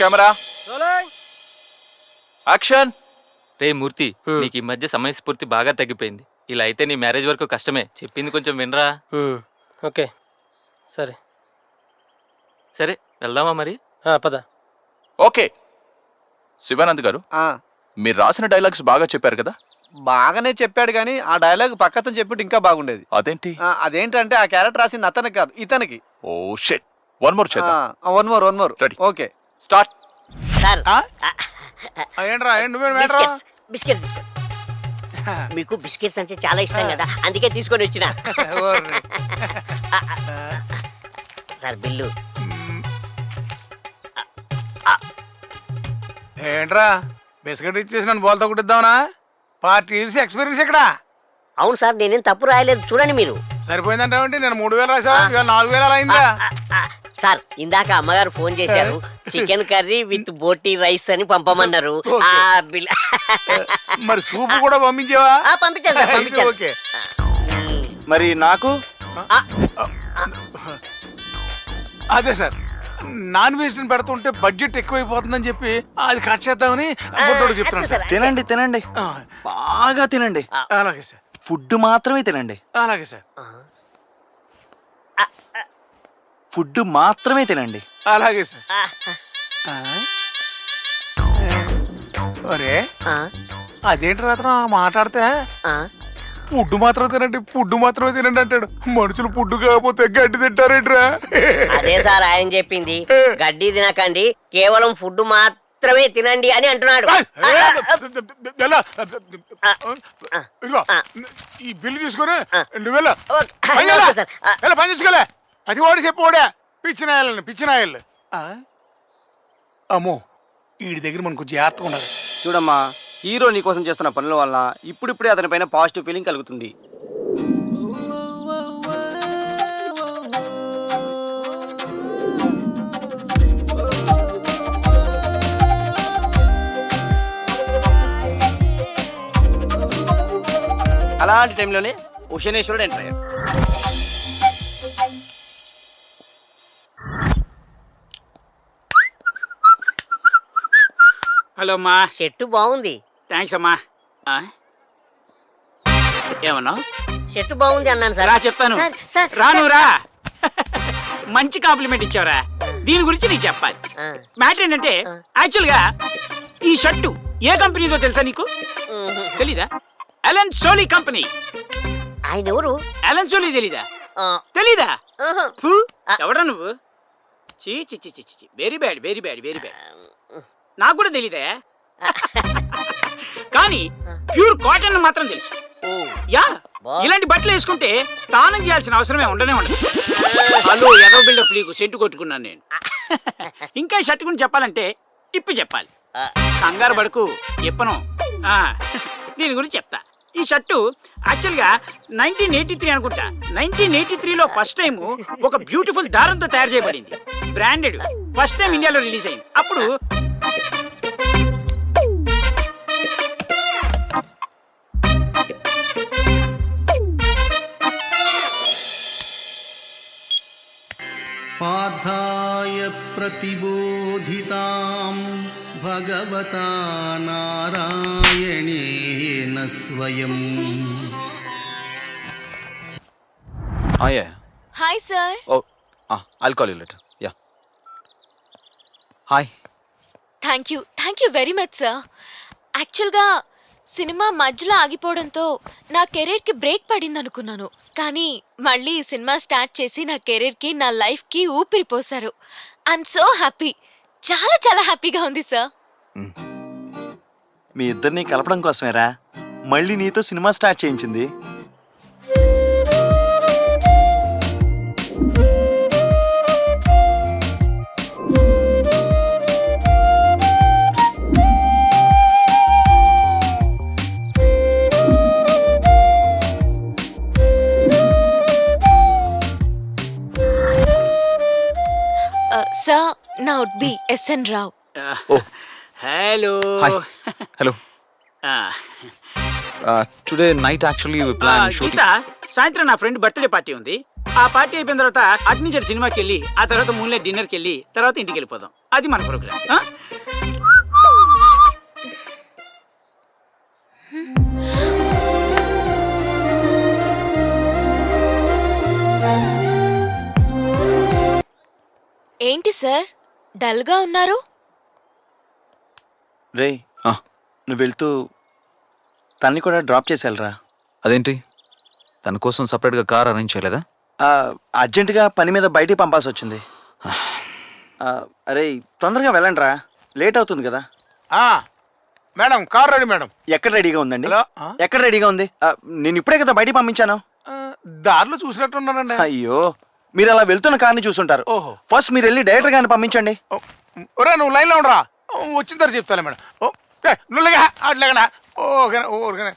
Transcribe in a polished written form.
Camera action. రే మూర్తి, నీకు ఈ మధ్య సమయస్ఫూర్తి బాగా తగ్గిపోయింది. ఇలా అయితే నీ మ్యారేజ్ వరకు కష్టమే. చెప్పింది కొంచెం వినరా. ఓకే సరే సరే వెళ్దామా మరి? పద. ఓకే శివానంద్ గారు, మీరు రాసిన డైలాగ్స్ బాగా చెప్పారు కదా? బాగానే చెప్పాడు కానీ ఆ డైలాగ్ పక్కతో చెప్పిட்டு ఇంకా బాగుండేది. అదేంటి? అదేంటంటే ఆ క్యారెక్టర్ రాసింది అతనికి కాదు, ఇతనికి. Oh shit. వన్ మోర్ చేద్దాం. One more ready. Okay start. ఏంట్రా బిస్కెట్స్ మీకు బిస్కెట్స్ అంటే చాలా ఇష్టం కదా, అందుకే తీసుకొని వచ్చిన. Sir bill. ఏంట్రా బిస్కెట్ ఇచ్చేసి నన్ను బోల్తో కుట్టిద్దామనా? పార్టీ ఇయర్స్ ఎక్స్పీరియన్స్ ఇక్కడ. అవును సార్, నేనేం తప్పు రాయలేదు, చూడండి మీరు. సరిపోయిందంటే నేను 3000 రాసా, 4000 అలా అయిందా? సార్ ఇందాక అమ్మగారు ఫోన్ చేశారు, chicken curry with boti rice అని పంపమన్నారు. మరి సూపు కూడా పంపించావా? పంపించాను సార్, పంపించాను. ఓకే. మరి నాకు అదే సార్, నాన్ వెజ్ పెడుతుంటే బడ్జెట్ ఎక్కువైపోతుందని చెప్పి అది కట్ చేద్దామని చెప్తున్నాను సార్. తినండి తినండి, బాగా తినండి. అలాగే సార్. ఫుడ్ మాత్రమే తినండి. అలాగే సార్. ఫుడ్ మాత్రమే తినండి. అలాగే సార్. అరే అదేంటి రాత్రం మాట్లాడితే ఫుడ్ మాత్రమే తినండి అంటాడు. మనుషులు ఫుడ్ కాకపోతే గడ్డి తింటారేంట్రా? అదే సార్ ఆయన చెప్పింది, గడ్డి తినకండి, కేవలం ఫుడ్ మాత్రమే తినండి అని అంటున్నాడు. ఈ బిల్లు తీసుకుని నువ్వు పని చేసుకోలే. అది వాడు చెప్పోడా పిచ్చినాయల్ని. అమ్మో వీడి దగ్గర మనకు జాగ్రత్తగా ఉండాలి. చూడమ్మా, హీరో నీ కోసం చేస్తున్న పనుల వల్ల ఇప్పుడిప్పుడే అతని పైన పాజిటివ్ ఫీలింగ్ కలుగుతుంది. అలాంటి టైంలోనే శనేశ్వరుడు ఎంటర్ అయ్యాడు. హలో అమ్మా. చెట్టు బాగుంది. థ్యాంక్స్ అమ్మా. ఏమన్నా? చెట్టు బాగుంది అన్నాను సార్. రా చెప్తాను. రాను రా. మంచి కాంప్లిమెంట్ ఇచ్చావురా. దీని గురించి నీకు చెప్పాలి. మ్యాటర్ ఏంటంటే యాక్చువల్ గా ఈ షర్టు ఏ కంపెనీదో తెలుసా నీకు? తెలీదా? Allen Solly company. ఆయన ఎవరు? అలెన్ సోలీ తెలీదా? ఎవడా నువ్వు? చీ చి చి చి చి, very bad very bad very bad. నాకు కూడా తెలీదా, కానీ ప్యూర్ కాటన్ మాత్రం తెలుసు. యా, ఇలాంటి బట్టలు వేసుకుంటే స్నానం చేయాల్సిన అవసరమే ఉండదు. హలో ఎదో బిల్డప్ నీకు సెంటు కొట్టుకున్నాను నేను. ఇంకా ఈ షర్ట్ గురించి చెప్పాలంటే ఇప్పి చెప్పాలి. కంగారు పడుకు, చెప్పను. దీని గురించి చెప్తా. ఈ షర్టు యాక్చువల్గా 1983 అనుకుంటా. 1983లో ఫస్ట్ టైం ఒక బ్యూటిఫుల్ దారంతో తయారు చేయబడింది. బ్రాండెడ్, ఫస్ట్ టైం ఇండియాలో రిలీజ్ అయింది. అప్పుడు పార్థాయ ప్రతిబోధితాం భగవతా నారాయణేన స్వయం. Hi sir. Oh, I'll call you later. Yeah. Hi. Thank you very much sir. యాక్చువల్గా సినిమా మధ్యలో ఆగిపోవడంతో నా కెరీర్కి బ్రేక్ పడింది అనుకున్నాను, కానీ మళ్ళీ ఈ సినిమా స్టార్ట్ చేసి నా కెరీర్కి, నా లైఫ్కి ఊపిరి పోసారు. ఐఎమ్ సో హ్యాపీ, చాలా చాలా హ్యాపీగా ఉంది సార్. మీ ఇద్దరిని కలపడం కోసమేరా మళ్ళీ నీతో సినిమా స్టార్ట్ చేయించింది. Sir, now it be SN Rao. Hello. Hi. Hello. Today night actually we plan shooting. గీత, సాయంత్రం నా ఫ్రెండ్ బర్త్డే పార్టీ ఉంది. ఆ పార్టీ అయిపోయిన తర్వాత అటు నుంచి అటు సినిమాకి వెళ్ళి ఆ తర్వాత మూన్లైట్ డిన్నర్కి వెళ్ళి తర్వాత ఇంటికి వెళ్ళిపోదాం. అది మన ప్రోగ్రామ్. ఏంటి సార్ డల్గా ఉన్నారు? రే ఆ. నువ్వు వెళ్తూ తన్ని కూడా డ్రాప్ చేసేయాలరా. అదేంటి తన కోసం సపరేట్గా కార్ అరేంజ్ చేయలేదా? అర్జెంటుగా పని మీద బయటికి పంపాల్సి వచ్చింది. అరే తొందరగా వెళ్ళండి రా, లేట్ అవుతుంది కదా. Madam car ready madam. ఎక్కడ రెడీగా ఉందండి? హలో? ఎక్కడ రెడీగా ఉంది? నేను ఇప్పుడే కదా బయటికి పంపించాను. దారిలో చూసినట్టున్నానండి. అయ్యో, మీరు అలా వెళ్తున్న కార్ని చూసుంటారు. ఓహో. ఫస్ట్ మీరు వెళ్ళి డైరెక్టర్ గారిని పంపించండి. ఒరే నువ్వు లైన్లో ఉండరా, వచ్చిన తర్వాత చెప్తాలే మేడం. నువ్వు అట్లాగనా? ఓకేనా ఓకేనా.